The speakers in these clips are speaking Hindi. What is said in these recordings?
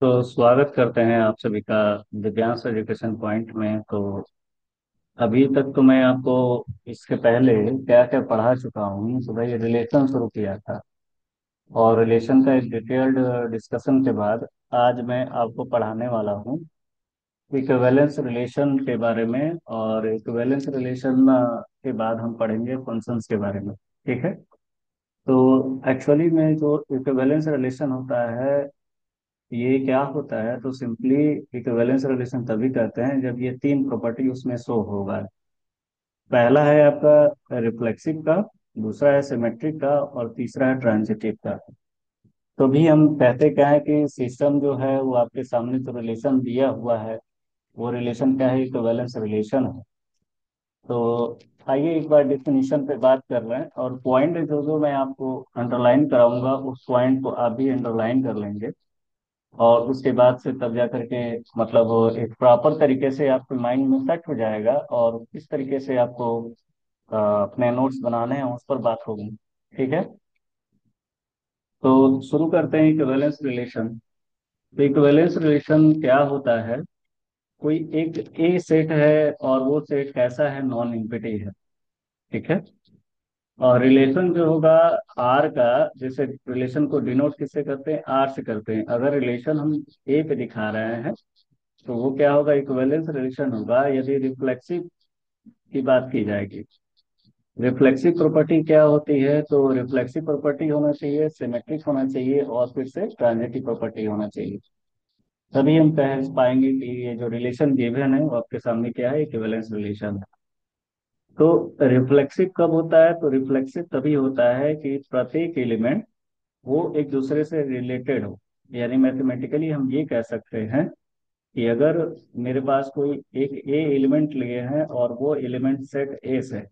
तो स्वागत करते हैं आप सभी का दिव्यांश एजुकेशन पॉइंट में। तो अभी तक तो मैं आपको इसके पहले क्या क्या पढ़ा चुका हूँ। तो भाई रिलेशन शुरू किया था और रिलेशन का एक डिटेल्ड डिस्कशन के बाद आज मैं आपको पढ़ाने वाला हूँ इक्विवेलेंस रिलेशन के बारे में। और इक्विवेलेंस रिलेशन के बाद हम पढ़ेंगे फंक्शंस के बारे में। ठीक है। तो एक्चुअली में जो इक्विवेलेंस रिलेशन होता है ये क्या होता है, तो सिंपली इक्विवेलेंस रिलेशन तभी कहते हैं जब ये तीन प्रॉपर्टी उसमें शो होगा। पहला है आपका रिफ्लेक्सिव का, दूसरा है सिमेट्रिक का और तीसरा है ट्रांजिटिव का। तो भी हम कहते क्या है कि सिस्टम जो है वो आपके सामने जो रिलेशन दिया हुआ है वो रिलेशन क्या है, इक्विवेलेंस रिलेशन है। तो आइए एक बार डिफिनीशन पे बात कर रहे हैं और पॉइंट जो जो मैं आपको अंडरलाइन कराऊंगा उस पॉइंट को आप भी अंडरलाइन कर लेंगे। और उसके बाद से तब जा करके मतलब वो एक प्रॉपर तरीके से आपके माइंड में सेट हो जाएगा और किस तरीके से आपको अपने नोट्स बनाने हैं उस पर बात होगी। ठीक है। तो शुरू करते हैं इक्विवेलेंस रिलेशन। तो इक्विवेलेंस रिलेशन क्या होता है, कोई एक ए सेट है और वो सेट कैसा है, नॉन एम्प्टी है। ठीक है। और रिलेशन जो होगा आर का, जैसे रिलेशन को डिनोट किससे करते हैं, आर से करते हैं। अगर रिलेशन हम ए पे दिखा रहे हैं तो वो क्या होगा, इक्विवेलेंस रिलेशन होगा यदि रिफ्लेक्सिव की बात की जाएगी। रिफ्लेक्सिव प्रॉपर्टी क्या होती है, तो रिफ्लेक्सिव प्रॉपर्टी होना चाहिए, सिमेट्रिक होना चाहिए और फिर से ट्रांजिटिव प्रॉपर्टी होना चाहिए। तभी हम कह पाएंगे कि ये जो रिलेशन गिवन है वो आपके सामने क्या है, इक्विवेलेंस रिलेशन है। तो रिफ्लेक्सिव कब होता है, तो रिफ्लेक्सिव तभी होता है कि प्रत्येक एलिमेंट वो एक दूसरे से रिलेटेड हो। यानी मैथमेटिकली हम ये कह सकते हैं कि अगर मेरे पास कोई एक ए एलिमेंट लिए हैं और वो एलिमेंट सेट ए से,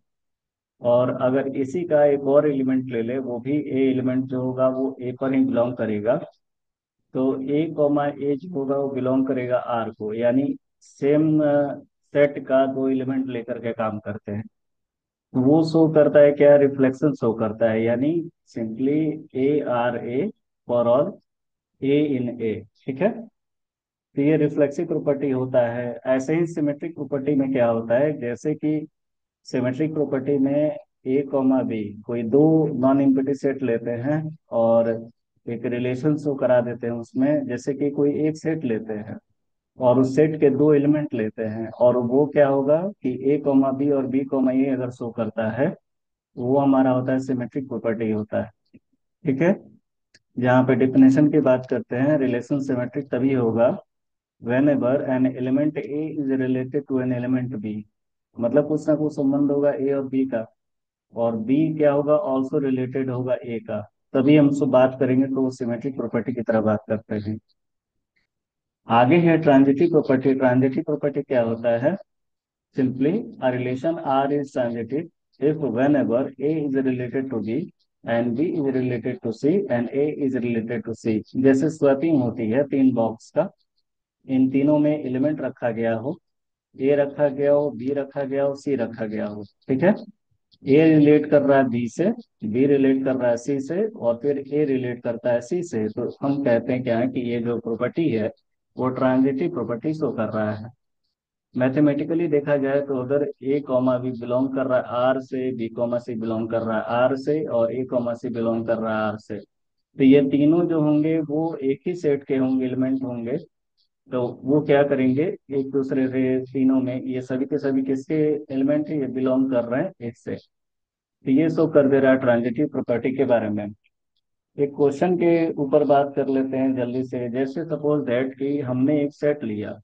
और अगर इसी का एक और एलिमेंट ले ले वो भी ए एलिमेंट जो होगा वो ए पर ही बिलोंग करेगा, तो ए कॉमा ए जो होगा वो बिलोंग करेगा आर को। यानी सेम सेट का दो एलिमेंट लेकर के काम करते हैं। वो शो करता है क्या, रिफ्लेक्शन शो करता है। यानी simply A R A for all A in A. ठीक है। तो ये रिफ्लेक्सिव प्रॉपर्टी होता है। ऐसे ही सिमेट्रिक प्रॉपर्टी में क्या होता है, जैसे कि सिमेट्रिक प्रॉपर्टी में ए कॉमा बी कोई दो नॉन एम्प्टी सेट लेते हैं और एक रिलेशन शो करा देते हैं उसमें। जैसे कि कोई एक सेट लेते हैं और उस सेट के दो एलिमेंट लेते हैं और वो क्या होगा कि ए कॉमा बी और बी कॉमा ए अगर शो करता है वो हमारा होता है सिमेट्रिक प्रॉपर्टी होता है। ठीक है। जहाँ पे डिफिनेशन की बात करते हैं, रिलेशन सिमेट्रिक तभी होगा whenever an element A is related to an element B। मतलब कुछ ना कुछ संबंध होगा ए और बी का, और बी क्या होगा, ऑल्सो रिलेटेड होगा ए का। तभी हम उससे बात करेंगे तो वो सिमेट्रिक प्रॉपर्टी की तरह बात करते हैं। आगे है ट्रांजिटिव प्रॉपर्टी। ट्रांजिटिव प्रॉपर्टी क्या होता है, simply a relation R is transitive if whenever A is related to B and B is related to C and A is related to C। जैसे स्वैपिंग होती है तीन बॉक्स का, इन तीनों में एलिमेंट रखा गया हो, ए रखा गया हो, बी रखा गया हो, सी रखा गया हो। ठीक है। ए रिलेट कर रहा है बी से, बी रिलेट कर रहा है सी से और फिर ए रिलेट करता है सी से, तो हम कहते हैं क्या है कि ये जो प्रॉपर्टी है वो ट्रांजिटिव प्रॉपर्टी शो कर रहा है। मैथमेटिकली देखा जाए तो अगर ए कॉमा बी बिलोंग कर रहा है आर से, बी कॉमा सी बिलोंग कर रहा है आर से और ए कॉमा सी बिलोंग कर रहा है आर से, तो ये तीनों जो होंगे वो एक ही सेट के होंगे, एलिमेंट होंगे। तो वो क्या करेंगे, एक दूसरे से तीनों में ये सभी के सभी किसके एलिमेंट है, ये बिलोंग कर रहे हैं एक से। तो ये शो कर दे रहा है ट्रांजिटिव प्रॉपर्टी के बारे में। एक क्वेश्चन के ऊपर बात कर लेते हैं जल्दी से। जैसे सपोज दैट कि हमने एक सेट लिया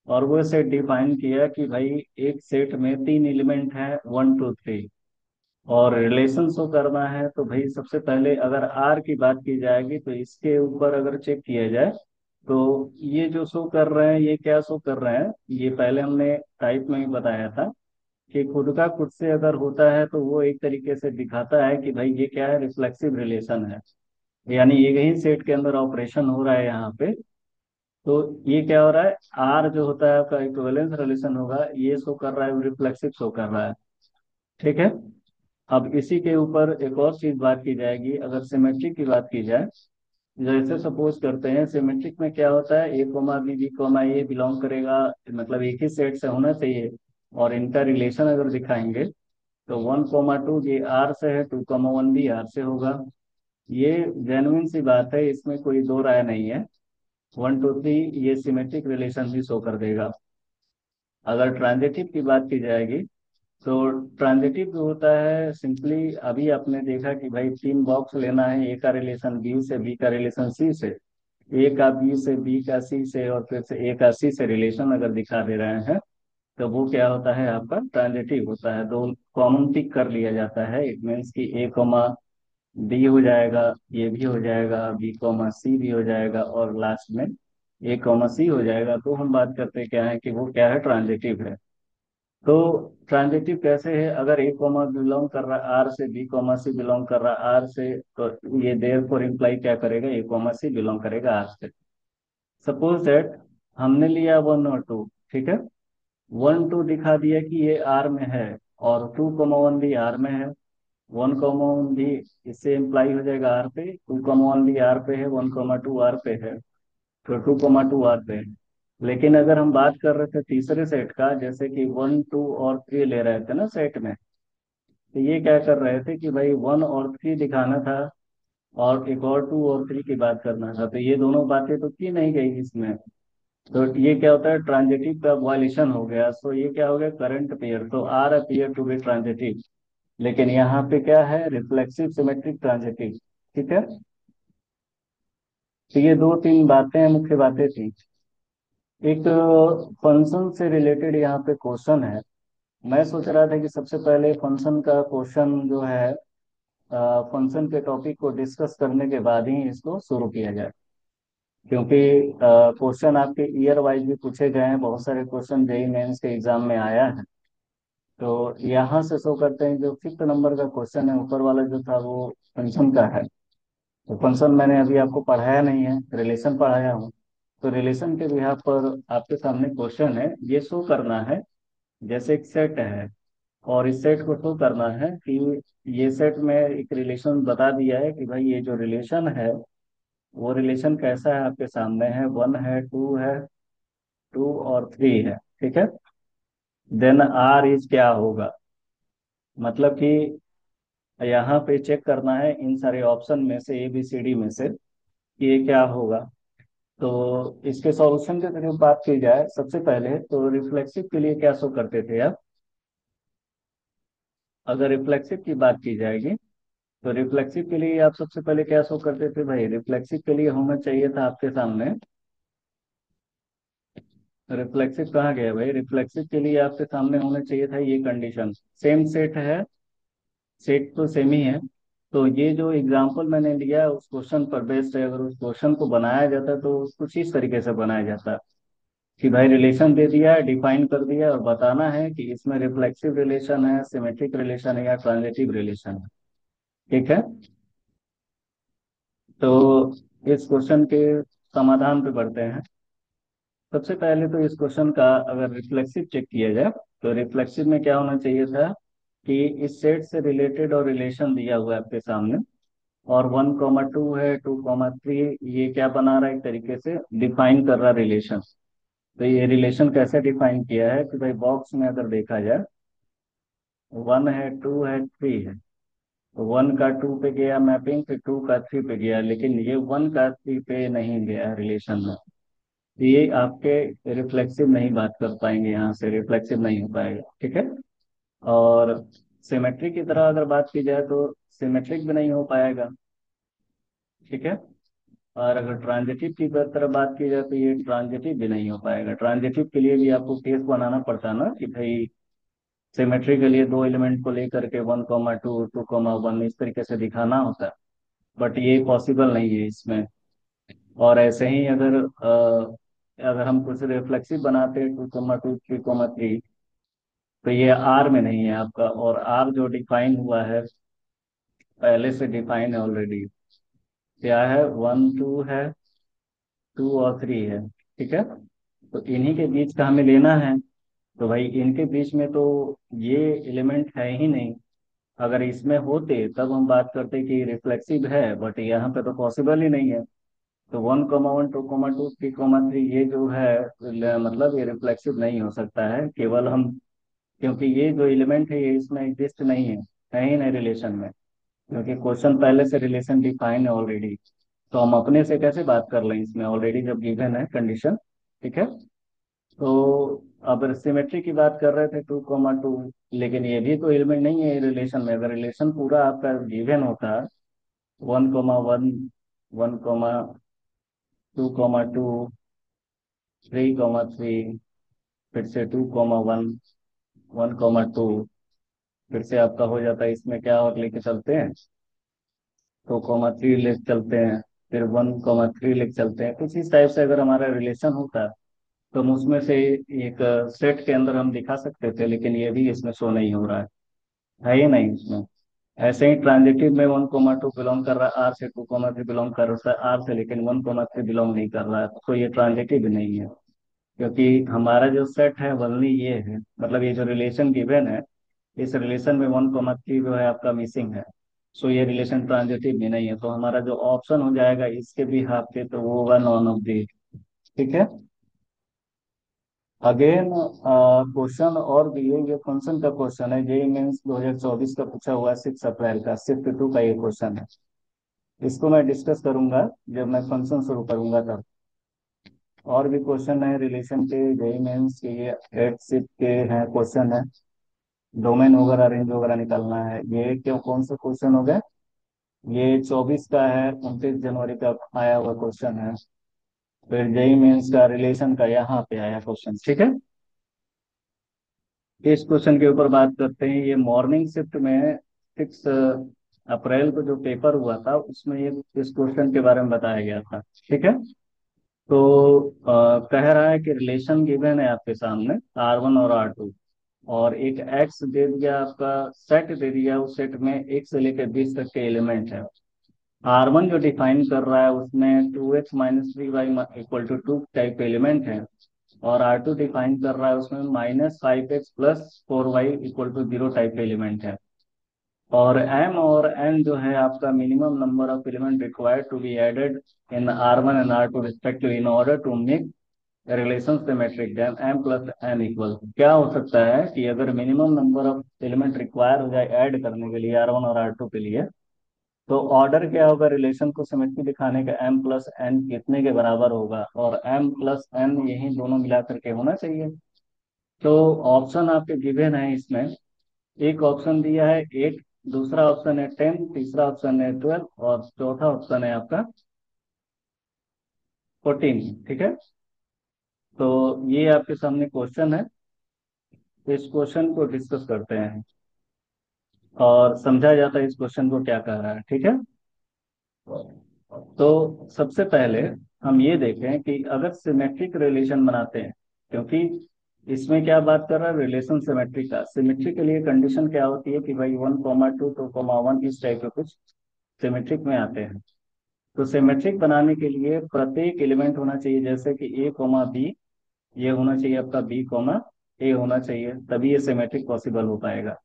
और वो सेट डिफाइन किया कि भाई एक सेट में तीन एलिमेंट है, 1 2 3, और रिलेशन शो करना है। तो भाई सबसे पहले अगर आर की बात की जाएगी तो इसके ऊपर अगर चेक किया जाए तो ये जो शो कर रहे हैं ये क्या शो कर रहे हैं, ये पहले हमने टाइप में ही बताया था कि खुद का खुद से अगर होता है तो वो एक तरीके से दिखाता है कि भाई ये क्या है, रिफ्लेक्सिव रिलेशन है। यानी ये यही सेट के अंदर ऑपरेशन हो रहा है यहाँ पे। तो ये क्या हो रहा है, आर जो होता है आपका इक्विवेलेंस रिलेशन होगा, ये शो कर रहा है, रिफ्लेक्सिव शो कर रहा है। ठीक है। अब इसी के ऊपर एक और चीज बात की जाएगी, अगर सिमेट्री की बात की जाए जैसे सपोज करते हैं सिमेट्रिक में क्या होता है, ए कोमा बी बी कोमा ए बिलोंग करेगा, मतलब एक ही सेट से होना चाहिए। और इनका रिलेशन अगर दिखाएंगे तो 1,2 ये आर से है, 2,1 भी आर से होगा। ये जेन्युइन सी बात है, इसमें कोई दो राय नहीं है। 1 2 3 ये सिमेट्रिक रिलेशन भी शो कर देगा। अगर ट्रांजिटिव की बात की जाएगी तो ट्रांजिटिव जो होता है सिंपली, अभी आपने देखा कि भाई तीन बॉक्स लेना है, ए का रिलेशन बी से, बी का रिलेशन सी से, ए का बी से, बी का सी से, और फिर से ए का सी से रिलेशन अगर दिखा दे रहे हैं तो वो क्या होता है, आपका ट्रांजिटिव होता है। दो कॉमन टिक कर लिया जाता है, इट मीन्स कि ए कोमा बी हो जाएगा, ये भी हो जाएगा, बी कोमा सी भी हो जाएगा, और लास्ट में ए कोमा सी हो जाएगा। तो हम बात करते क्या है कि वो क्या है, ट्रांजिटिव है। तो ट्रांजिटिव कैसे है, अगर ए कोमा बिलोंग कर रहा है आर से, बी कोमा सी बिलोंग कर रहा है आर से, तो ये देयर फॉर इम्प्लाई क्या करेगा, ए कोमा सी बिलोंग करेगा आर से। सपोज दैट हमने लिया 1 और 2, ठीक है। 1 2 दिखा दिया कि ये आर में है, और 2,1 भी आर में है। 1,1 भी इससे इम्प्लाई हो जाएगा आर पे, 2,1 भी आर पे है, 1,2 आर पे है, तो 2,2 आर पे है। लेकिन अगर हम बात कर रहे थे तीसरे सेट का, जैसे कि 1 2 और 3 ले रहे थे ना सेट में, तो ये क्या कर रहे थे कि भाई 1 और 3 दिखाना था, और एक और 2 और 3 की बात करना था, तो ये दोनों बातें तो की नहीं गई इसमें। तो ये क्या होता है, ट्रांजिटिव का वायलेशन हो गया। सो ये क्या हो गया, करंट पेयर, तो R appear to be transitive. लेकिन यहाँ पे क्या है, रिफ्लेक्सिव सिमेट्रिक ट्रांजिटिव। ठीक है। तो ये दो तीन बातें, मुख्य बातें थी। एक फंक्शन से रिलेटेड यहाँ पे क्वेश्चन है। मैं सोच रहा था कि सबसे पहले फंक्शन का क्वेश्चन जो है, फंक्शन के टॉपिक को डिस्कस करने के बाद ही इसको शुरू किया जाए। क्योंकि क्वेश्चन आपके ईयर वाइज भी पूछे गए हैं, बहुत सारे क्वेश्चन जेई मेंस के एग्जाम में आया है। तो यहाँ से शो करते हैं, जो 5th नंबर का क्वेश्चन है ऊपर वाला जो था वो फंक्शन का है। तो फंक्शन मैंने अभी आपको पढ़ाया नहीं है, रिलेशन पढ़ाया हूँ। तो रिलेशन के बिहाफ पर आपके सामने क्वेश्चन है, ये शो करना है जैसे एक सेट है, और इस सेट को शो करना है कि ये सेट में एक रिलेशन बता दिया है कि भाई ये जो रिलेशन है वो रिलेशन कैसा है, आपके सामने है, 1 है, 2 है, 2 और 3 है। ठीक है। देन आर इज क्या होगा, मतलब कि यहाँ पे चेक करना है इन सारे ऑप्शन में से, ए बी सी डी में से कि ये क्या होगा। तो इसके सॉल्यूशन की तरफ बात की जाए, सबसे पहले तो रिफ्लेक्सिव के लिए क्या शो करते थे आप। अगर रिफ्लेक्सिव की बात की जाएगी तो रिफ्लेक्सिव के लिए आप सबसे पहले क्या शो करते थे भाई, रिफ्लेक्सिव के लिए होना चाहिए था आपके सामने, रिफ्लेक्सिव कहाँ गया भाई, रिफ्लेक्सिव के लिए आपके सामने होना चाहिए था ये कंडीशन, सेम सेट है, सेट तो सेम ही है। तो ये जो एग्जांपल मैंने लिया है उस क्वेश्चन पर बेस्ड है, अगर उस क्वेश्चन को बनाया जाता तो कुछ इस तरीके से बनाया जाता कि भाई रिलेशन दे दिया है, डिफाइन कर दिया है, और बताना है कि इसमें रिफ्लेक्सिव रिलेशन है, सिमेट्रिक रिलेशन है, या ट्रांजिटिव रिलेशन है। ठीक है। तो इस क्वेश्चन के समाधान पे बढ़ते हैं। सबसे पहले तो इस क्वेश्चन का अगर रिफ्लेक्सिव चेक किया जाए, तो रिफ्लेक्सिव में क्या होना चाहिए था कि इस सेट से रिलेटेड और रिलेशन दिया हुआ है आपके सामने, और 1,2 है, 2,3, ये क्या बना रहा है, एक तरीके से डिफाइन कर रहा है रिलेशन। तो ये रिलेशन कैसे डिफाइन किया है कि भाई बॉक्स में अगर देखा जाए, 1 है, 2 है, 3 है, तो 1 का 2 पे गया मैपिंग, फिर 2 का 3 पे गया, लेकिन ये 1 का 3 पे नहीं गया रिलेशन में। तो ये आपके रिफ्लेक्सिव नहीं बात कर पाएंगे, यहाँ से रिफ्लेक्सिव नहीं हो पाएगा। ठीक है। और सिमेट्रिक की तरह अगर बात की जाए तो सिमेट्रिक भी नहीं हो पाएगा। ठीक है। और अगर ट्रांजिटिव की तरफ बात की जाए तो ये ट्रांजिटिव भी नहीं हो पाएगा। ट्रांजिटिव के लिए भी आपको केस बनाना पड़ता ना कि भाई सिमेट्री के लिए दो एलिमेंट को लेकर के 1,2 2,1 इस तरीके से दिखाना होता है, बट ये पॉसिबल नहीं है इसमें। और ऐसे ही अगर हम कुछ रिफ्लेक्सिव बनाते हैं 2,2 3,3, तो ये आर में नहीं है आपका, और आर जो डिफाइन हुआ है पहले से डिफाइन है ऑलरेडी, क्या है, 1 2 है, 2 और 3 है। ठीक है। तो इन्हीं के बीच का हमें लेना है। तो भाई इनके बीच में तो ये एलिमेंट है ही नहीं। अगर इसमें होते तब हम बात करते कि रिफ्लेक्सिव है, बट यहाँ पे तो पॉसिबल ही नहीं है। तो 1,1, 2,2, 3,3 ये जो है मतलब ये रिफ्लेक्सिव नहीं हो सकता है, केवल हम, क्योंकि ये जो एलिमेंट है ये इसमें एग्जिस्ट नहीं है ही नहीं रिलेशन में, क्योंकि क्वेश्चन पहले से रिलेशन डिफाइन है ऑलरेडी। तो हम अपने से कैसे बात कर लें इसमें, ऑलरेडी जब गिवन है कंडीशन। ठीक है। तो अब सिमेट्री की बात कर रहे थे 2,2, लेकिन ये भी तो एलिमेंट नहीं है रिलेशन में। अगर रिलेशन पूरा आपका गिवन होता 1,1, 1,2,2, 3,3, फिर से 2,1, 1,2, फिर से आपका हो जाता है इसमें क्या और लेके चलते हैं, 2,3 लेके चलते हैं, फिर 1,3 लेके चलते हैं। कुछ इस टाइप से अगर हमारा रिलेशन होता तो हम उसमें से एक सेट के अंदर हम दिखा सकते थे, लेकिन ये भी इसमें शो नहीं हो रहा है ही नहीं इसमें। ऐसे ही ट्रांजिटिव में 1,2 बिलोंग कर रहा है आर से, 2,3 बिलोंग कर रहा है आर से, लेकिन 1,3 बिलोंग नहीं कर रहा है, तो ये ट्रांजिटिव भी नहीं है। क्योंकि हमारा जो सेट है वनली ये है, मतलब ये जो रिलेशन गिवन है, इस रिलेशन में 1,3 जो है आपका मिसिंग है। सो ये रिलेशन ट्रांजिटिव भी नहीं है, तो हमारा जो ऑप्शन हो जाएगा इसके भी हाफ पे, तो वो होगा नॉन ऑफ दी। ठीक है। अगेन क्वेश्चन और भी है, ये फंक्शन का क्वेश्चन है, जेई मेंस 2024 का पूछा हुआ है, 6 अप्रैल का, शिफ्ट 2 का ये क्वेश्चन है। इसको मैं डिस्कस करूंगा जब मैं फंक्शन शुरू करूंगा तब। और भी क्वेश्चन है रिलेशन के, जेई मेंस के, ये 8 शिफ्ट के हैं क्वेश्चन है। डोमेन वगैरह, रेंज वगैरह निकालना है। ये क्यों, कौन सा क्वेश्चन हो गया, ये 24 का है, 29 जनवरी का आया हुआ क्वेश्चन है। फिर जेई मेंस का रिलेशन का यहाँ पे आया क्वेश्चन। ठीक है। इस क्वेश्चन के ऊपर बात करते हैं। ये मॉर्निंग शिफ्ट में 6 अप्रैल को जो पेपर हुआ था उसमें ये इस क्वेश्चन के बारे में बताया गया था। ठीक है। तो कह रहा है कि रिलेशन गिवन है आपके सामने R1 और R2, और एक एक्स दे दिया, आपका सेट दे दिया, उस सेट में 1 से लेकर 20 तक के एलिमेंट है। R1 जो डिफाइन कर रहा है उसमें 2x - 3y = 2 टाइप एलिमेंट है, और R2 डिफाइन कर रहा है उसमें -5x + 4y = 0 टाइप एलिमेंट है। और M और N जो है आपका minimum number of element required to be added in R1 and R2 respective in order to make relation symmetric, then M + N = क्या हो सकता है कि अगर minimum number of element require हो जाए ऐड करने के लिए R1 और R2 के लिए, तो ऑर्डर क्या होगा रिलेशन को सिमेट्री दिखाने का, M + N कितने के बराबर होगा, और M + N यही दोनों मिला करके होना चाहिए। तो ऑप्शन आपके गिवन है इसमें, एक ऑप्शन दिया है 8, दूसरा ऑप्शन है 10, तीसरा ऑप्शन है 12, और चौथा ऑप्शन है आपका 14। ठीक है। तो ये आपके सामने क्वेश्चन है, तो इस क्वेश्चन को डिस्कस करते हैं और समझा जाता है इस क्वेश्चन को क्या कह रहा है। ठीक है। तो सबसे पहले हम ये देखें कि अगर सिमेट्रिक रिलेशन बनाते हैं, क्योंकि इसमें क्या बात कर रहा है, रिलेशन सिमेट्रिक का। सिमेट्री के लिए कंडीशन क्या होती है कि भाई 1,2, 2,1 इस टाइप के कुछ सिमेट्रिक में आते हैं। तो सिमेट्रिक बनाने के लिए प्रत्येक एलिमेंट होना चाहिए, जैसे कि A, B, ये होना चाहिए आपका B, A होना चाहिए, तभी ये सिमेट्रिक पॉसिबल हो पाएगा।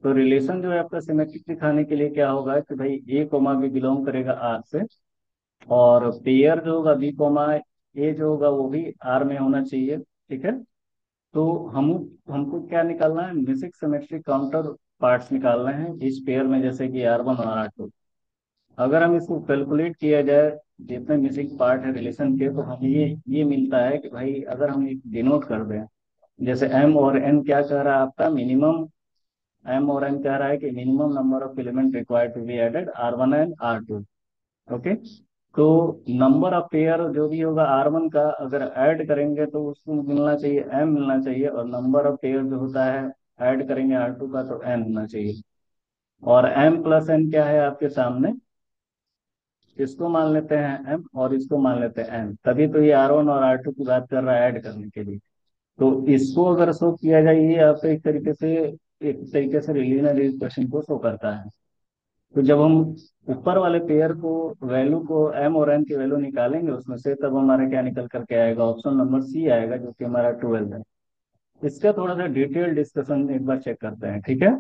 तो रिलेशन जो है आपका सिमेट्रिक दिखाने के लिए क्या होगा कि भाई A, B बिलोंग करेगा R से, और पेयर जो होगा B, A जो होगा वो भी R में होना चाहिए। ठीक है। तो हम हमको क्या निकालना है, मिसिंग सिमेट्रिक काउंटर पार्ट्स निकालने हैं इस पेयर में, जैसे कि R1 और R2। अगर हम इसको कैलकुलेट किया जाए जितने मिसिंग पार्ट है रिलेशन के, तो हमें ये मिलता है कि भाई अगर हम डिनोट कर दें, जैसे M और N क्या कह रहा है आपका मिनिमम, M और N कह रहा है कि minimum number of element required to be added R1 and R2। Okay. तो नंबर ऑफ पेयर जो भी होगा R1 का अगर ऐड करेंगे तो उसको मिलना चाहिए M मिलना चाहिए, और नंबर ऑफ पेयर जो होता है ऐड करेंगे R2 का तो N होना चाहिए। और M + N क्या है आपके सामने, इसको मान लेते हैं M और इसको मान लेते हैं N, तभी तो ये R1 और R2 की बात कर रहा है ऐड करने के लिए। तो इसको अगर शो किया जाए, ये आपको एक तरीके से रिलीनियर इक्वेशन को शो करता है। तो जब हम ऊपर वाले पेयर को, वैल्यू को, M और N की वैल्यू निकालेंगे उसमें से, तब हमारा क्या निकल करके आएगा, ऑप्शन नंबर C आएगा, जो कि हमारा 12 है। इसका थोड़ा सा डिटेल डिस्कशन एक बार चेक करते हैं। ठीक है।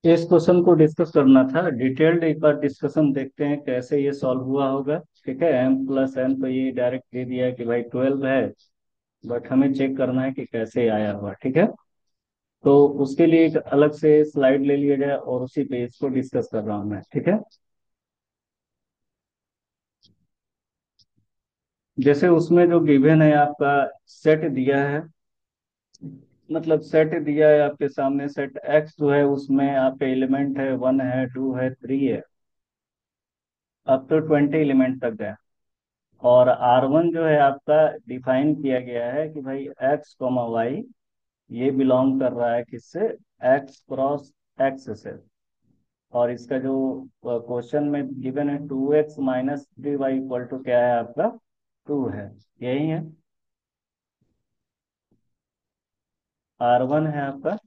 इस क्वेश्चन को डिस्कस करना था डिटेल्ड, एक बार डिस्कशन देखते हैं कैसे ये सॉल्व हुआ होगा। ठीक है, m+n तो ये डायरेक्ट दे दिया है कि भाई 12 है, बट हमें चेक करना है कि कैसे आया हुआ। ठीक है, तो उसके लिए एक अलग से स्लाइड ले लिया जाए और उसी पे इसको डिस्कस कर रहा हूँ मैं। ठीक है, जैसे उसमें जो गिवन है आपका सेट दिया है, मतलब सेट दिया है आपके सामने, सेट एक्स जो है उसमें आपके एलिमेंट है 1 है 2 है 3 है, अब तो 20 एलिमेंट तक गया। और R1 जो है आपका डिफाइन किया गया है कि भाई x, y ये बिलोंग कर रहा है किससे, x क्रॉस x से। और इसका जो क्वेश्चन में गिवन है 2x-3y इक्वल टू क्या है आपका, 2 है, यही है। R1 है आपका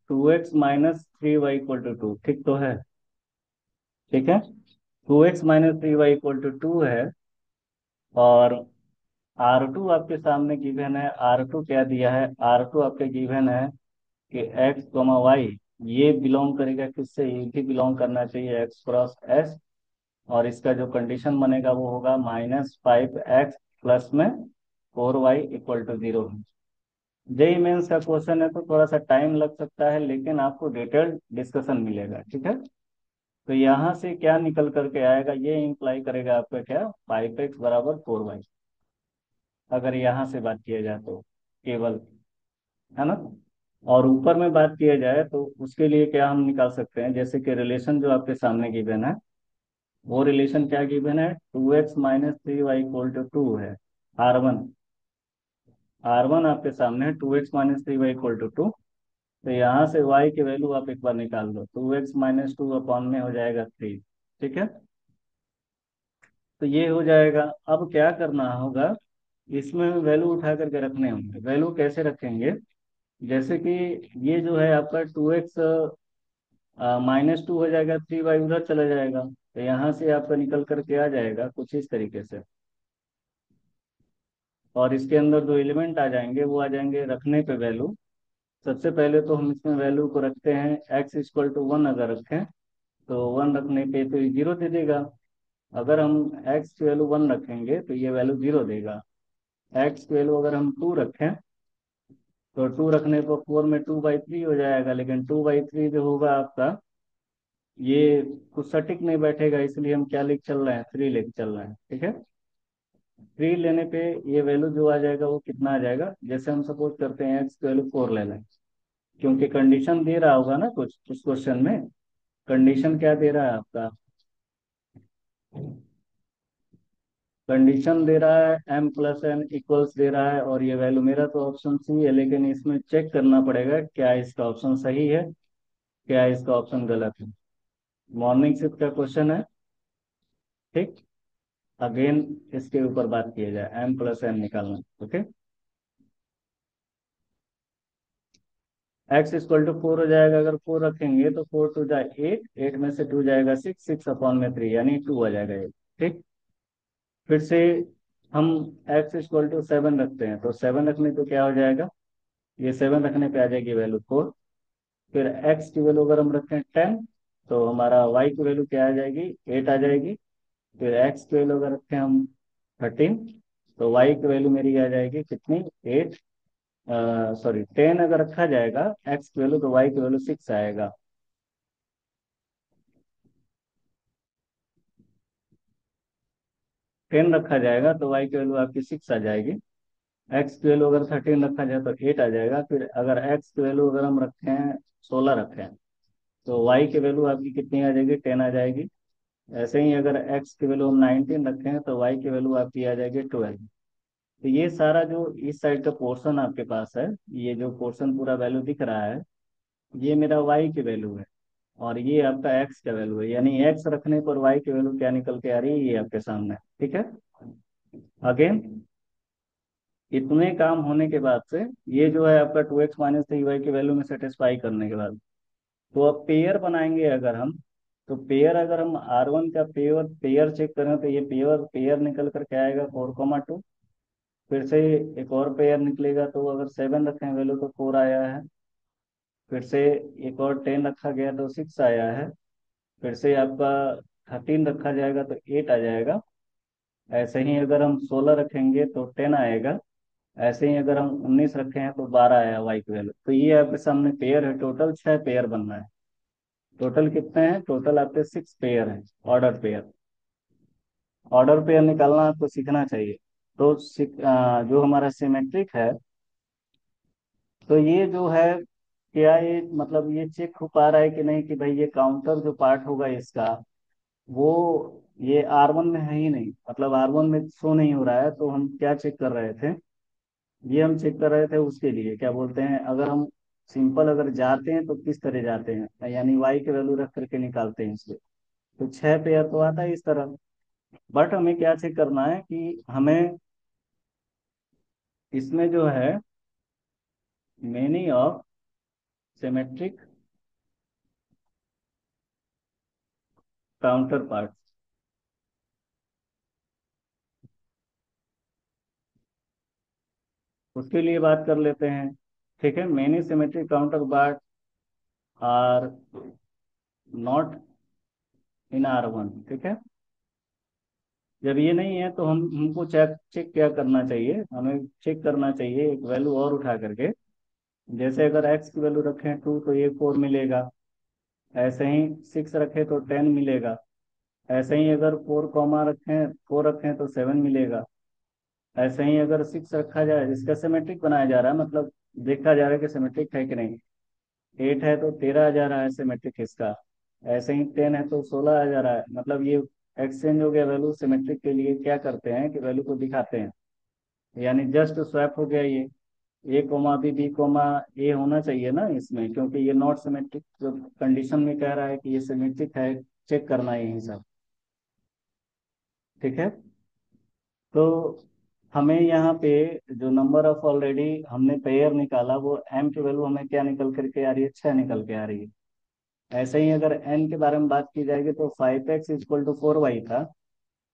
2x-3y इक्वल टू 2, ठीक तो है। ठीक है, 2x-3y इक्वल टू 2 है। और R2 आपके सामने गिवन है, R2 क्या दिया है, R2 आपके गिवन है कि x, y ये बिलोंग करेगा किससे, ये भी बिलोंग करना चाहिए x क्रॉस s। और इसका जो कंडीशन बनेगा वो होगा -5x प्लस में 4y equal to 0। JEE Mains का क्वेश्चन है तो थोड़ा सा टाइम लग सकता है, लेकिन आपको डिटेल्ड डिस्कशन मिलेगा। ठीक है, तो यहाँ से क्या निकल करके आएगा, ये इंप्लाई करेगा आपका क्या, 5x बराबर 4y, अगर यहाँ से बात किया जाए तो केवल, है ना। और ऊपर में बात किया जाए तो उसके लिए क्या हम निकाल सकते हैं, जैसे कि रिलेशन जो आपके सामने गिवन है, वो रिलेशन क्या गिवन है, 2x-3y इक्वल टू 2 है। R1, R1 आपके सामने है 2x-3y इक्वल टू 2। तो यहाँ से y की वैल्यू आप एक बार निकाल दो, 2x-2 अपॉन में हो जाएगा 3। ठीक है, तो ये हो जाएगा। अब क्या करना होगा, इसमें वैल्यू उठा करके रखने होंगे। वैल्यू कैसे रखेंगे, जैसे कि ये जो है आपका 2x -2 हो जाएगा, 3y उधर चला जाएगा, तो यहाँ से आपका निकल करके आ जाएगा कुछ इस तरीके से। और इसके अंदर जो एलिमेंट आ जाएंगे वो आ जाएंगे रखने पे वैल्यू। सबसे पहले तो हम इसमें वैल्यू को रखते हैं, x=1 अगर रखें तो 1 रखने पे तो ये 0 दे देगा। अगर हम x की वैल्यू 1 रखेंगे तो ये वैल्यू 0 देगा। x की वैल्यू अगर हम 2 रखें तो 2 रखने पर 4 में 2/3 हो जाएगा, लेकिन 2/3 जो होगा आपका, ये कुछ सटीक नहीं बैठेगा, इसलिए हम क्या लेके चल रहे हैं, 3 लेके चल रहे हैं। ठीक है, 3 लेने पे ये वैल्यू जो आ जाएगा वो कितना आ जाएगा, जैसे हम सपोज करते हैं x की वैल्यू 4 ले लें, क्योंकि कंडीशन दे रहा होगा ना कुछ उस क्वेश्चन में। कंडीशन क्या दे रहा है आपका, कंडीशन दे रहा है m+n इक्वल्स दे रहा है, और ये वैल्यू, मेरा तो ऑप्शन सी है, लेकिन इसमें चेक करना पड़ेगा क्या इसका ऑप्शन सही है, क्या इसका ऑप्शन गलत है। मॉर्निंग शिफ्ट का क्वेश्चन है। ठीक, अगेन इसके ऊपर बात किया जाए, m+n निकालना। ओके, x=4 हो जाएगा, अगर 4 रखेंगे तो 4 टू जा 8, 8 में से 2 जाएगा 6, 6 अपॉन में 3 यानी 2 आ जाएगा ये। ठीक, फिर से हम x=7 रखते हैं, तो 7 रखने पे क्या हो जाएगा, ये 7 रखने पे आ जाएगी वैल्यू 4। फिर x की वैल्यू अगर हम रखें 10, तो हमारा y की वैल्यू क्या आ जाएगी, 8 आ जाएगी। फिर x की वैल्यू अगर रखें हम 13, तो y की वैल्यू मेरी आ जाएगी कितनी, 8, सॉरी 10 अगर रखा जाएगा x की वैल्यू, तो y की वैल्यू 6 आएगा। 10 रखा जाएगा तो y की वैल्यू आपकी 6 आ जाएगी। x की वैल्यू अगर 13 रखा जाए तो 8 आ जाएगा। फिर अगर x की वैल्यू अगर हम रखें 16 रखें, तो y की वैल्यू आपकी कितनी आ जाएगी, 10 आ जाएगी। ऐसे ही अगर x की वैल्यू हम 19 रखें तो y की वैल्यू आपकी आ जाएगी 12। तो ये सारा जो इस साइड का पोर्शन आपके पास है, ये जो पोर्शन पूरा वैल्यू दिख रहा है, ये मेरा y की वैल्यू है, और ये आपका x का वैल्यू है। यानी x रखने पर y की वैल्यू क्या निकल के आ रही है, ये आपके सामने। ठीक है, अगेन इतने काम होने के बाद से, ये जो है आपका 2x-3y की वैल्यू में सेटिस्फाई करने के बाद, तो अब पेयर बनाएंगे अगर हम, तो पेयर अगर हम R1 का पेयर पेयर चेक करें तो ये पेयर पेयर निकल कर क्या आएगा, 4,2। फिर से एक और पेयर निकलेगा, तो अगर 7 रखें वैल्यू तो 4 आया है। फिर से एक और 10 रखा गया तो 6 आया है। फिर से आपका 13 रखा जाएगा तो 8 आ जाएगा। ऐसे ही अगर हम 16 रखेंगे तो 10 आएगा। ऐसे ही अगर हम 19 रखे हैं तो 12 आया वाई की वैल्यू। तो ये आपके सामने पेयर है, टोटल 6 पेयर बनना है। टोटल कितने हैं? टोटल आपके 6 पेयर हैं, ऑर्डर पेयर। ऑर्डर पेयर निकालना आपको सीखना चाहिए। तो जो हमारा सिमेट्रिक है, तो ये जो है, क्या ये मतलब ये चेक हो पा रहा है कि नहीं कि भाई ये काउंटर जो पार्ट होगा इसका, वो ये R1 में है ही नहीं, मतलब R1 में शो नहीं हो रहा है। तो हम क्या चेक कर रहे थे? ये हम चेक कर रहे थे उसके लिए, क्या बोलते हैं, अगर हम सिंपल अगर जाते हैं तो किस तरह जाते हैं, यानी वाई की वैल्यू रख करके निकालते हैं इसके। तो 6 पेयर तो आता है इस तरह। बट हमें क्या चेक करना है कि हमें इसमें जो है many of symmetric counter part, उसके लिए बात कर लेते हैं। ठीक है, many symmetric counter part are not in R1। ठीक है, जब ये नहीं है तो हमको चेक चेक क्या करना चाहिए, हमें चेक करना चाहिए एक वैल्यू और उठा करके। जैसे अगर x की वैल्यू रखें 2 तो ये 4 मिलेगा। ऐसे ही 6 रखें तो 10 मिलेगा। ऐसे ही अगर 4 रखें तो 7 मिलेगा। ऐसे ही अगर 6 रखा जाए, जिसका सिमेट्रिक बनाया जा रहा है, मतलब देखा जा रहा है कि सिमेट्रिक है कि नहीं। 8 है तो 13 आ जा रहा है सिमेट्रिक इसका। ऐसे ही 10 है तो 16 आ जा रहा है। मतलब ये एक्सचेंज हो गया वैल्यू। सिमेट्रिक के लिए क्या करते हैं कि वैल्यू को दिखाते हैं, यानी जस्ट स्वैप हो गया ये। ए कोमा बी कोमा ए होना चाहिए ना इसमें, क्योंकि ये नॉट सिमेट्रिक कंडीशन में कह रहा है कि ये सिमेट्रिक है। चेक करना है यही सब। ठीक है, तो हमें यहाँ पे जो नंबर ऑफ ऑलरेडी हमने पेयर निकाला, वो एम की वैल्यू हमें क्या निकल करके आ रही है? 6 निकल के आ रही है। ऐसे ही अगर एन के बारे में बात की जाएगी तो 5x = 4y था।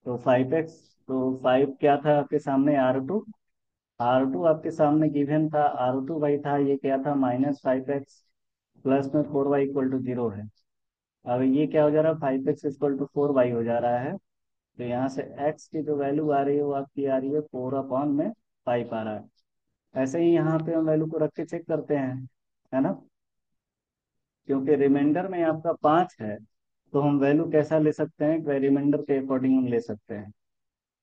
तो 5x, तो 5 क्या था आपके सामने? R2। R2 आपके सामने गिवन था, R2 y था, ये क्या था? -5x प्लस में 4y = 0 है। अब ये क्या हो जा रहा है? 5x = 4y हो जा रहा है। तो यहाँ से x की जो वैल्यू आ रही है वो आपकी आ रही है 4/5 आ रहा है। ऐसे ही यहाँ पे हम वैल्यू को रख के चेक करते हैं, है ना? क्योंकि रिमाइंडर में आपका 5 है, तो हम वैल्यू कैसा ले सकते हैं? रिमाइंडर के अकॉर्डिंग हम ले सकते हैं।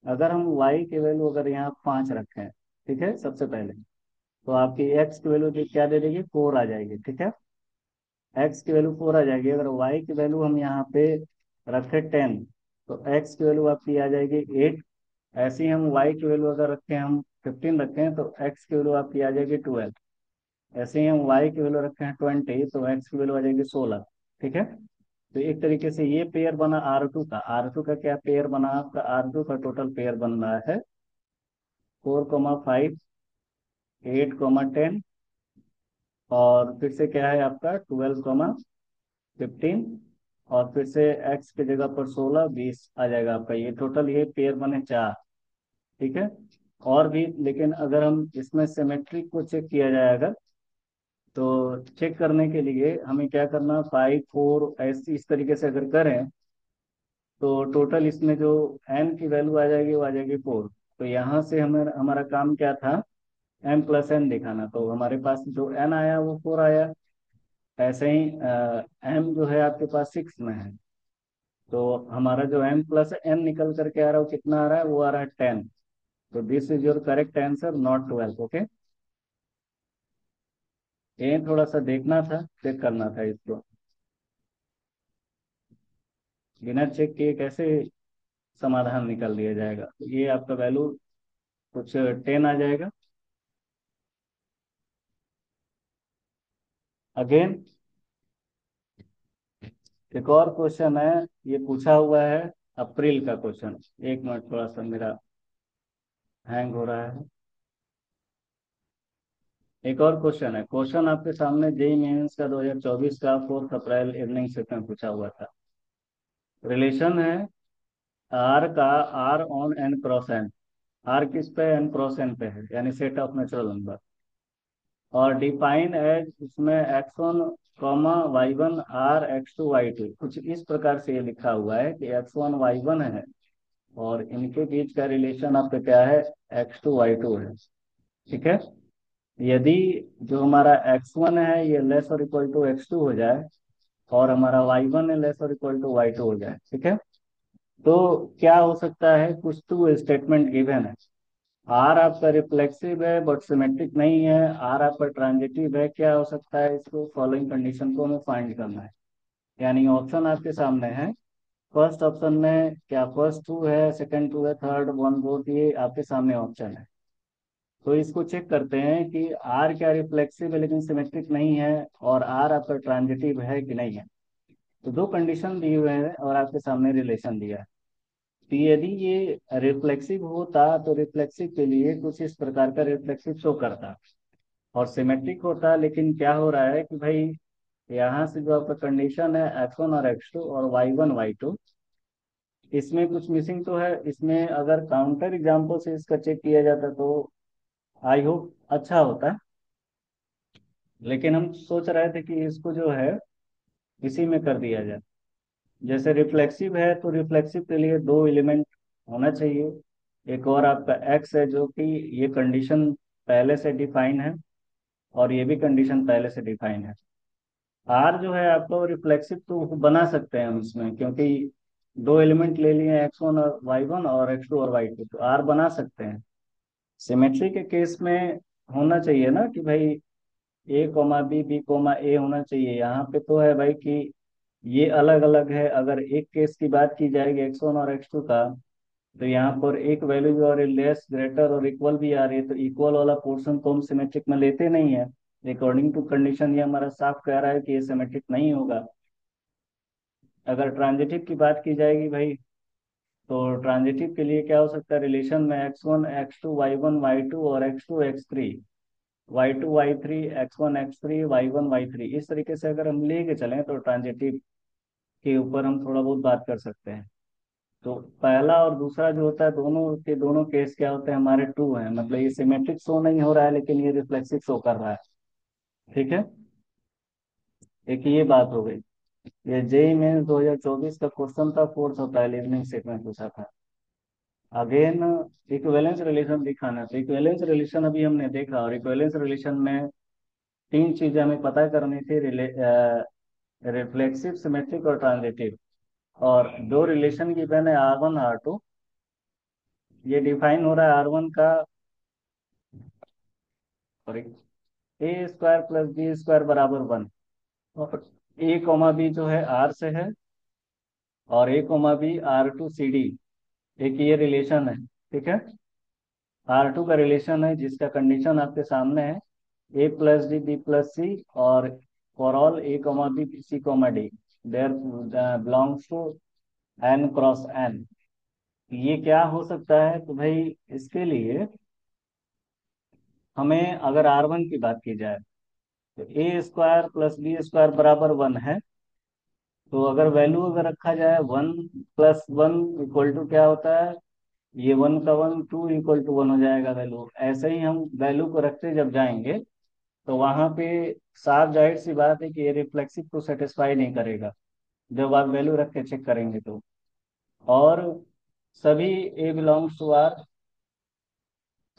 अगर हम y की वैल्यू अगर यहाँ 5 रखें, ठीक है, सबसे पहले तो आपकी x की वैल्यू क्या दे देगी? 4 आ जाएगी। ठीक है, x की वैल्यू 4 आ जाएगी। अगर y की वैल्यू हम यहाँ पे रखें 10, तो x की वैल्यू आपकी आ जाएगी 8। ऐसे ही हम y की वैल्यू अगर रखें, हम 15 रखें, तो x की वैल्यू आपकी आ जाएगी 12। ऐसे ही हम y की वैल्यू रखें 20, तो x की वैल्यू आ जाएगी 16। ठीक है, तो एक तरीके से ये पेयर बना R2 का। R2 का क्या पेयर बना आपका? R2 का टोटल पेयर बन रहा है 4,5, 8,10, और फिर से क्या है आपका 12,15, और फिर से x की जगह पर 16, 20 आ जाएगा आपका। ये टोटल ये पेयर बने 4। ठीक है, और भी, लेकिन अगर हम इसमें सिमेट्रिक को चेक किया जाए अगर, तो चेक करने के लिए हमें क्या करना? 5, 4 ऐसे इस तरीके से अगर करें, तो टोटल इसमें जो n की वैल्यू आ जाएगी वो आ जाएगी 4। तो यहाँ से हमें हमारा काम क्या था? m+n दिखाना। तो हमारे पास जो n आया वो 4 आया। ऐसे ही m जो है आपके पास 6 में है, तो हमारा जो m+n निकल करके आ रहा है वो कितना आ रहा है? वो आ रहा है 10। तो this is your correct answer, not 12। Okay, ये थोड़ा सा देखना था, चेक करना था इसको। बिना चेक किए कैसे समाधान निकाल दिया जाएगा? तो ये आपका वैल्यू कुछ 10 आ जाएगा। अगेन एक और क्वेश्चन है, ये पूछा हुआ है अप्रैल का क्वेश्चन। एक मिनट, थोड़ा सा मेरा हैंग हो रहा है। एक और क्वेश्चन है, क्वेश्चन आपके सामने जेई मेंस का 2024 का 4 अप्रैल इवनिंग सेशन में पूछा हुआ था। रिलेशन है आर का, R on N cross N. R किस पे, एन क्रॉस एन पे है, यानी सेट ऑफ नेचुरल नंबर। और डिफाइन एज इसमें x1 comma y1 are x2 y2, कुछ इस प्रकार से ये लिखा हुआ है कि x1 y1 है और इनके बीच का रिलेशन आपका क्या है, x2 y2 है। ठीक है। यदि जो हमारा x1 है ये लेस और इक्वल टू x2 हो जाए, और हमारा y1 है लेस और इक्वल टू y2 हो जाए, ठीक है, तो क्या हो सकता है, कुछ टू स्टेटमेंट गिवन है। आर आपका रिफ्लेक्सिव है बट सिमेट्रिक नहीं है, आर आपका ट्रांजिटिव है, क्या हो सकता है, इसको फॉलोइंग कंडीशन को हमें फाइंड करना है। यानी ऑप्शन आपके सामने है। फर्स्ट ऑप्शन में क्या फर्स्ट ट्रू है, सेकंड ट्रू है, थर्ड वन बोथ, ये आपके सामने ऑप्शन है। तो इसको चेक करते हैं कि आर क्या रिफ्लेक्सिव है लेकिन सिमेट्रिक नहीं है, और आर आपका ट्रांजिटिव है कि नहीं है। तो दो कंडीशन दिए हुए हैं और आपके सामने रिलेशन दिया है। तो यदि ये रिफ्लेक्सिव होता तो रिफ्लेक्सिव के लिए कुछ इस प्रकार का रिफ्लेक्सिव शो करता, और सिमेट्रिक होता, लेकिन क्या हो रहा है कि भाई यहाँ से जो आपका कंडीशन है x1 और x2 और y1 y2, इसमें कुछ मिसिंग तो है। इसमें अगर काउंटर एग्जाम्पल से इसका चेक किया जाता तो आई होप अच्छा होता, लेकिन हम सोच रहे थे कि इसको जो है इसी में कर दिया जाए। जैसे रिफ्लेक्सिव है तो रिफ्लेक्सिव के लिए दो एलिमेंट होना चाहिए। एक और आपका x है जो कि ये कंडीशन पहले से डिफाइन है, और ये भी कंडीशन पहले से डिफाइन है। आर जो है आपको रिफ्लेक्सिव तो बना सकते हैं हम इसमें, क्योंकि दो एलिमेंट ले लिए x1 और y1 और x2 और y2, तो आर बना सकते हैं। सिमेट्री के केस में होना चाहिए ना कि भाई ए कोमा बी, बी कोमा ए होना चाहिए। यहाँ पे तो है भाई कि ये अलग अलग है। अगर एक केस की बात की जाएगी x1 और x2 का, तो यहाँ पर एक वैल्यू जो आ रही है लेस, ग्रेटर और इक्वल भी आ रही है, तो इक्वल वाला पोर्शन तो हम सिमेट्रिक में लेते नहीं है। अकॉर्डिंग टू कंडीशन ये हमारा साफ कह रहा है कि ये सिमेट्रिक नहीं होगा। अगर ट्रांजिटिव की बात की जाएगी भाई, तो ट्रांजिटिव के लिए क्या हो सकता है, रिलेशन में x1 x2 y1 y2 और x2 x3 y2 y3 x1 x3 y1 y3, इस तरीके से अगर हम लेके चलें तो ट्रांजिटिव के ऊपर हम थोड़ा बहुत बात कर सकते हैं। तो पहला और दूसरा जो होता है, दोनों के दोनों केस क्या होते हैं, हमारे ट्रू हैं, मतलब ये सिमेट्रिक शो नहीं हो रहा है लेकिन ये रिफ्लेक्सिव शो कर रहा है। ठीक है। एक ये बात हो गई। ये जेई मेंस 2024 का क्वेश्चन था, फोर्थ और पहले इवनिंग सेट में पूछा था। अगेन इक्विवेलेंस रिलेशन दिखाना, तो इक्विवेलेंस रिलेशन अभी हमने देखा, और इक्विवेलेंस रिलेशन में तीन चीजें हमें पता करनी थी, रिफ्लेक्सिव, सिमेट्रिक और ट्रांजिटिव। और दो रिलेशन की मैंने R1 R2, ये डिफाइन हो रहा है R1 का, सॉरी, ए स्क्वायर प्लस बी स्क्वायर बराबर 1, और ए कोमा बी जो है आर से है, और ए कोमा बी R2 CD, एक ये रिलेशन है। ठीक है। R2 का रिलेशन है जिसका कंडीशन आपके सामने है, A plus D B plus C, और for all A comma B C comma D there belongs to N cross N. ये क्या हो सकता है, तो भाई इसके लिए हमें अगर R1 की बात की जाए तो ए स्क्वायर प्लस बी स्क्वायर बराबर 1 है। तो अगर वैल्यू अगर रखा जाए 1 + 1 इक्वल टू क्या होता है, ये 1 का 1 2 इक्वल टू 1 हो जाएगा वैल्यू। ऐसे ही हम वैल्यू को रखते जब जाएंगे तो वहां पे साफ जाहिर सी बात है कि ये रिफ्लेक्सिव को सेटिस्फाई नहीं करेगा जब आप वैल्यू रख के चेक करेंगे तो। और सभी ए बिलोंग्स टू आर,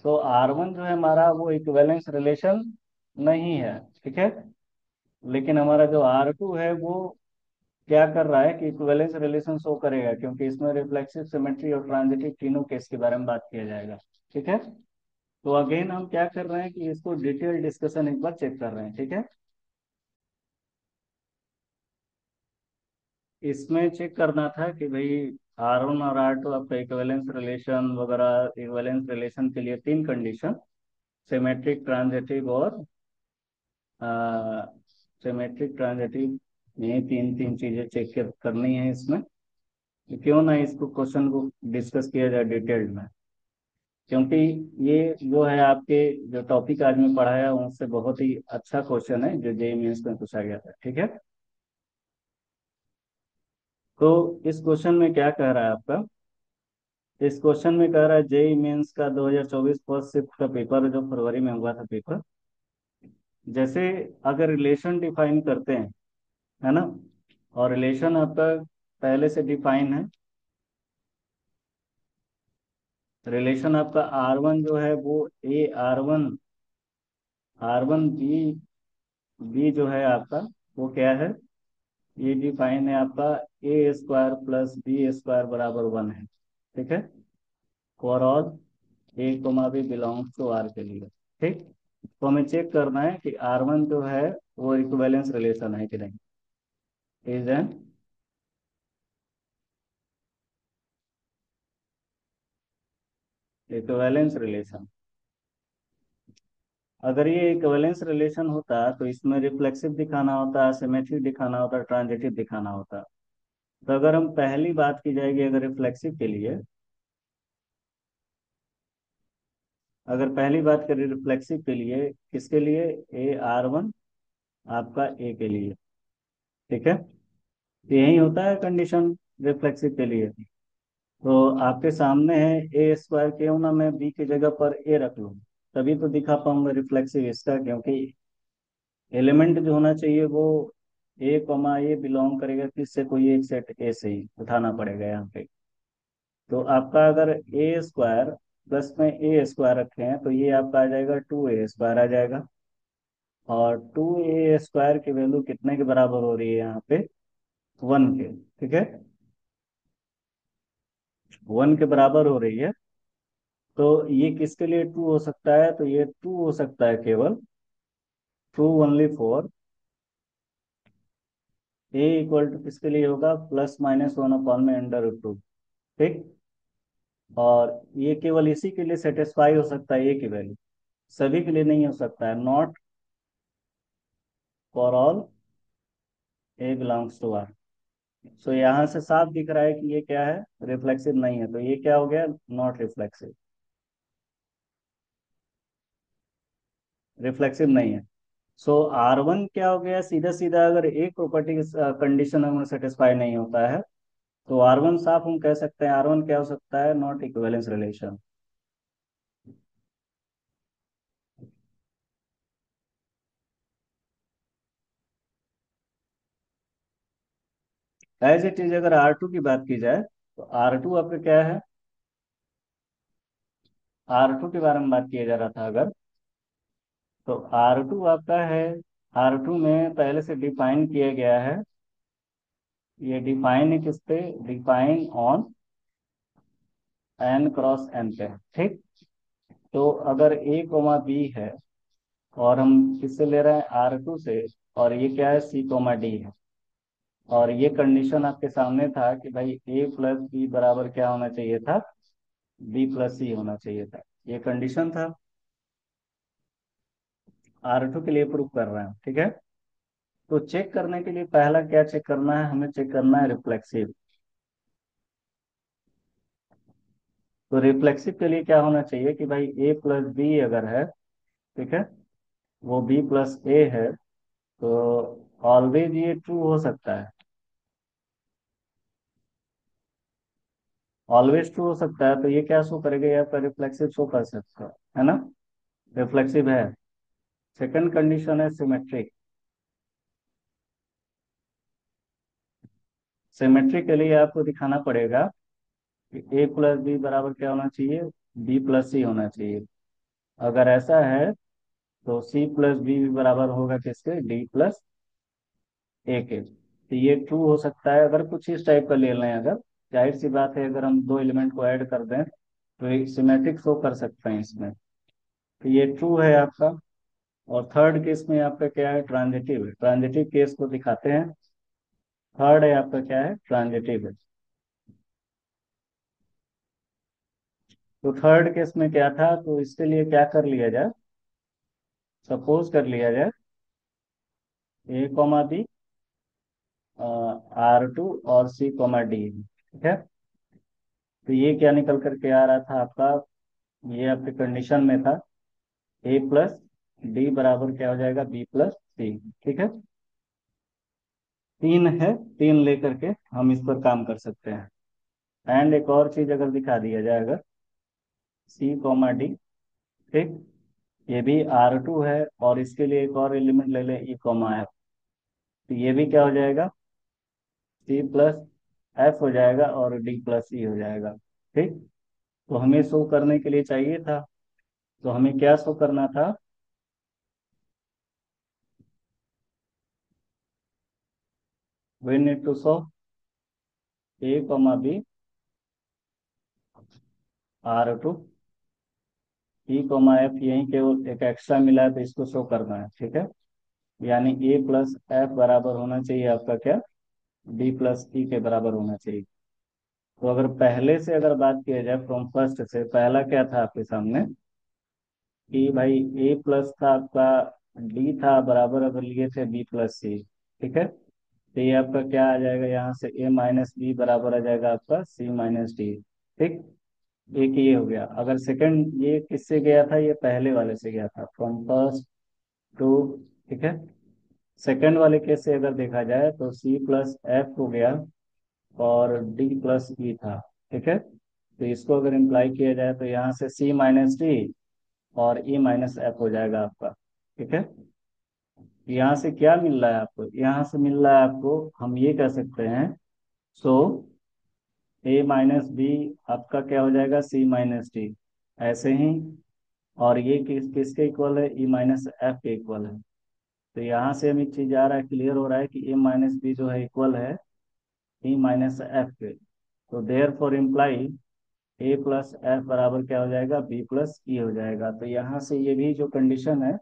तो R1 जो है हमारा वो इक्विवेलेंस रिलेशन नहीं है। ठीक है। लेकिन हमारा जो R2 है वो क्या कर रहा है कि इक्विवेलेंस रिलेशन शो करेगा, क्योंकि इसमें रिफ्लेक्सिव, सिमेट्री और ट्रांजिटिव तीनों केस के बारे में बात किया जाएगा। ठीक है। तो अगेन हम क्या कर रहे हैं कि इसको डिटेल डिस्कशन एक बार चेक कर रहे हैं। ठीक है। इसमें चेक करना था कि भाई R1 और R2 आपका इक्विवेलेंस रिलेशन वगैरह, इक्विवेलेंस रिलेशन के लिए तीन कंडीशन, सिमेट्रिक, ट्रांजिटिव और सिमेट्रिक, ट्रांजिटिव, ये तीन तीन चीजें चेक करनी है इसमें। तो क्यों ना इसको क्वेश्चन को डिस्कस किया जाए डिटेल्ड में, क्योंकि ये जो है आपके जो टॉपिक आज में पढ़ाया उनसे बहुत ही अच्छा क्वेश्चन है जो जेईई मेंस में पूछा गया था। ठीक है। तो इस क्वेश्चन में क्या कह रहा है आपका, इस क्वेश्चन में कह रहा है जेई मेंस का 2024 फर्स्ट शिफ्ट का पेपर जो फरवरी में हुआ था पेपर, जैसे अगर रिलेशन डिफाइन करते हैं, है ना, और रिलेशन आपका पहले से डिफाइन है। रिलेशन आपका R1 जो है वो आर वन बी बी जो है आपका, वो क्या है, ये डिफाइन है आपका A² प्लस B² बराबर 1 है। ठीक है, for all A, B belongs to R के लिए। ठीक, तो हमें चेक करना है कि R1 जो है वो इक्विवेलेंस रिलेशन है कि नहीं। Is an equivalence relation. अगर ये इक्विवेलेंस रिलेशन होता तो इसमें रिफ्लेक्सिव दिखाना होता, सिमेट्रिक दिखाना होता, ट्रांजिटिव दिखाना होता। तो अगर हम पहली बात की जाएगी, अगर रिफ्लेक्सिव के लिए, अगर पहली बात करें रिफ्लेक्सिव के लिए, किसके लिए, A R1 आपका A के लिए। ठीक है, तो यही होता है कंडीशन रिफ्लेक्सिव के लिए। तो आपके सामने है A², क्यों ना मैं B की जगह पर A रख लूँ, तभी तो दिखा पाऊंगा रिफ्लेक्सिव इसका, क्योंकि एलिमेंट जो होना चाहिए वो A, बिलोंग करेगा किससे, कोई एक सेट ए से ही उठाना पड़ेगा यहाँ पे। तो आपका अगर A² प्लस में A² रखे हैं तो ये आपका आ जाएगा 2A² आ जाएगा। और 2A² की वैल्यू कितने के बराबर हो रही है यहाँ पे, 1 के। ठीक है, 1 के बराबर हो रही है। तो ये किसके लिए ट्रू हो सकता है, तो ये ट्रू हो सकता है केवल, true only for A equal to किसके लिए होगा, +/-1 में √2। ठीक, और ये केवल इसी के लिए सेटिस्फाई हो सकता है ए की वैल्यू, सभी के लिए नहीं हो सकता है। Not for all A belongs to R. So यहाँ से साफ दिख रहा है कि ये क्या है, रिफ्लेक्सिव नहीं है, तो ये क्या हो गया, नॉट रिफ्लेक्सिव, रिफ्लेक्सिव नहीं है। सो R1 क्या हो गया, सीधा सीधा अगर एक प्रॉपर्टी कंडीशन हमें सेटिस्फाई नहीं होता है, तो R1 साफ हम कह सकते हैं, R1 क्या हो सकता है, not equivalence relation. As it is अगर R2 की बात की जाए, तो R2 आपका क्या है, R2 के बारे में बात किया जा रहा था अगर, तो R2 आपका है, R2 में पहले से डिफाइन किया गया है, ये डिफाइन है किस पे, डिफाइन ऑन n×n पे। ठीक, तो अगर A, B है, और हम किससे ले रहे हैं, R2 से, और ये क्या है, C, D है, और ये कंडीशन आपके सामने था कि भाई A+B बराबर क्या होना चाहिए था, B+C होना चाहिए था, ये कंडीशन था। R2 के लिए प्रूफ कर रहे हैं। ठीक है, तो चेक करने के लिए पहला क्या चेक करना है, हमें चेक करना है रिफ्लेक्सिव। तो रिफ्लेक्सिव के लिए क्या होना चाहिए कि भाई A+B अगर है, ठीक है, वो B+A है, तो ऑलवेज ये ट्रू हो सकता है, ऑलवेज ट्रू हो सकता है। तो ये क्या शो करेगा, या पर रिफ्लेक्सिव शो कर सकता है ना, रिफ्लेक्सिव है। सेकंड कंडीशन है सिमेट्रिक। सिमेट्रिक के लिए आपको दिखाना पड़ेगा कि A+B बराबर क्या होना चाहिए, B+C होना चाहिए। अगर ऐसा है तो C+B भी बराबर होगा किसके, D+A के। तो ये ट्रू हो सकता है अगर कुछ इस टाइप का ले लें, अगर जाहिर सी बात है अगर हम दो एलिमेंट को ऐड कर दें तो एक सिमेट्रिक शो कर सकते हैं इसमें। तो ये ट्रू है आपका। और थर्ड केस में आपका क्या है, ट्रांजिटिव है, ट्रांजिटिव केस को दिखाते हैं। थर्ड है आपका क्या है, ट्रांजिटिव है। तो थर्ड केस में क्या था, तो इसके लिए क्या कर लिया जाए, सपोज कर लिया जाए A, B, R2 और C, D। ठीक है, तो ये क्या निकल करके आ रहा था आपका, ये आपके कंडीशन में था A+D बराबर क्या हो जाएगा, B+C। ठीक है, तीन है, तीन लेकर के हम इस पर काम कर सकते हैं। एंड एक और चीज अगर दिखा दिया जाए, अगर C, D, ठीक, ये भी R2 है, और इसके लिए एक और एलिमेंट ले लें E, F, तो ये भी क्या हो जाएगा, C+F हो जाएगा और D+E हो जाएगा। ठीक, तो हमें शो करने के लिए चाहिए था, तो हमें क्या शो करना था, we need to show A, B, R2, E, F, यही केवल एक एक्स्ट्रा मिला है तो इसको शो करना है। ठीक है, यानी A+F बराबर होना चाहिए आपका क्या, D+E के बराबर होना चाहिए। तो अगर पहले से अगर बात किया जाए, फ्रॉम फर्स्ट से, पहला क्या था आपके सामने कि भाई A+ था आपका, D था बराबर, अगर लिए थे B+C। ठीक है, तो ये आपका क्या आ जाएगा, यहाँ से A-B बराबर आ जाएगा आपका C-D। ठीक, एक ये हो गया। अगर सेकंड ये किससे गया था, ये पहले वाले से गया था, फ्रॉम फर्स्ट टू, ठीक है। सेकंड वाले केस से अगर देखा जाए तो C+F हो गया और D+E था। ठीक है, तो इसको अगर इम्प्लाई किया जाए तो यहाँ से C-D और E-F हो जाएगा आपका। ठीक है, यहाँ से क्या मिल रहा है आपको, यहाँ से मिल रहा है आपको, हम ये कह सकते हैं, सो A-B आपका क्या हो जाएगा, C-D, ऐसे ही। और ये किसके इक्वल है, E-F के इक्वल है। तो यहाँ से हमें एक चीज आ रहा है, क्लियर हो रहा है कि A-B जो है इक्वल है E-F के। तो देयर फॉर इम्प्लाई A+F बराबर क्या हो जाएगा, B+E हो जाएगा। तो यहाँ से ये भी जो कंडीशन है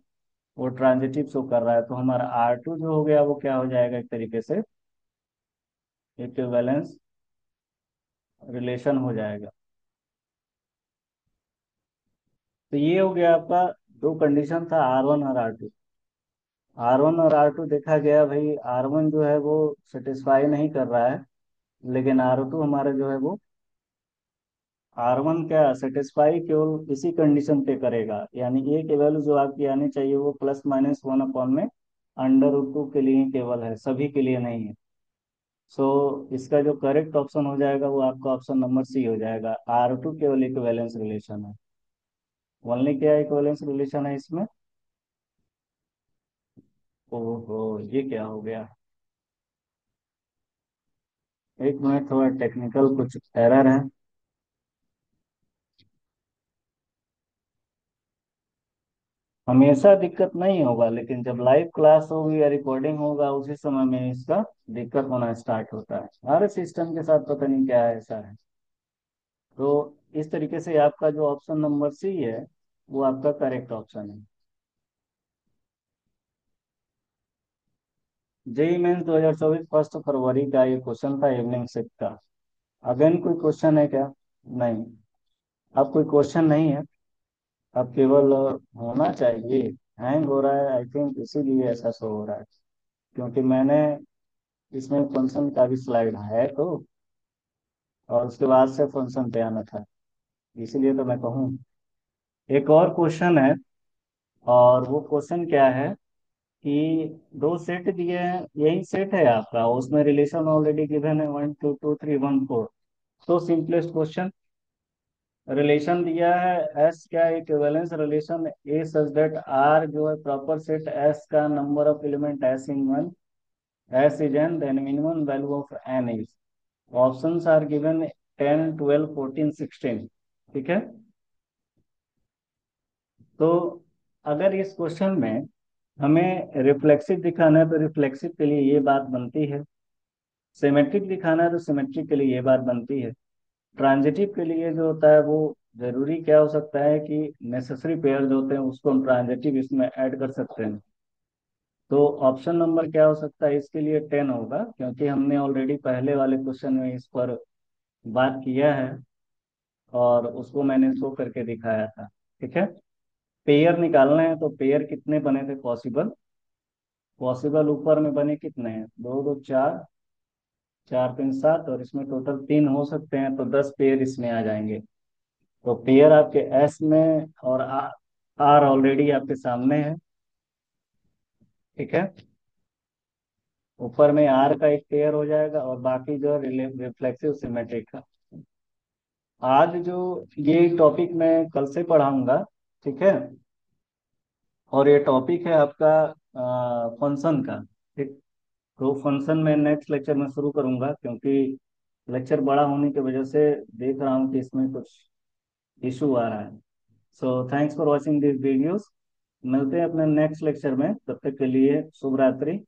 वो ट्रांजिटिव शो कर रहा है, तो हमारा R2 जो हो गया वो क्या हो जाएगा, एक तरीके से इक्विवेलेंस रिलेशन हो जाएगा। तो ये हो गया आपका, दो कंडीशन था R1 और R2। R1 और R2 देखा गया, भाई R1 जो है वो सेटिस्फाई नहीं कर रहा है, लेकिन R2 हमारा जो है वो, R1 क्या सेटिस्फाई केवल इसी कंडीशन पे करेगा, यानी ए की वैल्यू जो आपकी आनी चाहिए वो +-1 में √2 के लिए ही केवल है, सभी के लिए नहीं है। सो इसका जो करेक्ट ऑप्शन हो जाएगा वो आपका ऑप्शन नंबर C हो जाएगा। R2 केवल इक्विवेलेंस रिलेशन है, ओनली क्या इक्विवेलेंस रिलेशन है इसमें। ओहो, ये क्या हो गया, एक मिनट, थोड़ा टेक्निकल कुछ एरर है। हमेशा दिक्कत नहीं होगा, लेकिन जब लाइव क्लास होगी या रिकॉर्डिंग होगा उसी समय में इसका दिक्कत होना स्टार्ट होता है। हर सिस्टम के साथ पता नहीं क्या है, ऐसा है। तो इस तरीके से आपका जो ऑप्शन नंबर C है वो आपका करेक्ट ऑप्शन है। जेई मेन्स 2024 1 फरवरी का ये क्वेश्चन था, इवनिंग शिफ्ट का। अगेन कोई क्वेश्चन है क्या, नहीं, अब कोई क्वेश्चन नहीं है। अब केवल होना चाहिए, हैंग हो रहा है आई थिंक, इसीलिए ऐसा शो हो रहा है, क्योंकि मैंने इसमें फंक्शन का भी स्लाइड है तो, और उसके बाद से फंक्शन पे आना था, इसीलिए तो मैं कहूँ। एक और क्वेश्चन है, और वो क्वेश्चन क्या है कि दो सेट दिए हैं, यही सेट है आपका, उसमें रिलेशन ऑलरेडी गिवन है 1 2 2 3 1 4। तो सिंपलेस्ट क्वेश्चन, रिलेशन दिया है एस, क्या equivalence relation a such that R जो है प्रॉपर सेट एस का number of element S in one, S is N, then minimum value of N is, options are given 10 12 14 16। ठीक है, तो अगर इस क्वेश्चन में हमें रिफ्लेक्सिव दिखाना है तो रिफ्लेक्सिव के लिए ये बात बनती है, सिमेट्रिक दिखाना है तो सिमेट्रिक के लिए ये बात बनती है, ट्रांजिटिव के लिए जो होता है वो जरूरी क्या हो सकता है कि नेसेसरी पेयर जो होते हैं उसको हम ट्रांजिटिव इसमें ऐड कर सकते हैं। तो ऑप्शन नंबर क्या हो सकता है इसके लिए, 10 होगा, क्योंकि हमने ऑलरेडी पहले वाले क्वेश्चन में इस पर बात किया है और उसको मैंने शो करके दिखाया था। ठीक है, पेयर निकालना है तो पेयर कितने बने थे पॉसिबल, पॉसिबल ऊपर में बने कितने हैं, दो दो चार, चार तीन सात, और इसमें टोटल तीन हो सकते हैं, तो 10 पेयर इसमें आ जाएंगे। तो पेयर आपके एस में, और आर ऑलरेडी आपके सामने है। ठीक है, ऊपर में आर का एक पेयर हो जाएगा और बाकी जो रिफ्लेक्सिव सिमेट्रिक का। आज जो ये टॉपिक मैं कल से पढ़ाऊंगा, ठीक है। और ये टॉपिक है आपका फंक्शन का। ठीक। तो फंक्शन में नेक्स्ट लेक्चर में शुरू करूंगा, क्योंकि लेक्चर बड़ा होने की वजह से देख रहा हूँ कि इसमें कुछ इशू आ रहा है। So thanks for watching this videos. मिलते हैं अपने नेक्स्ट लेक्चर में, तब तक के लिए शुभ रात्रि।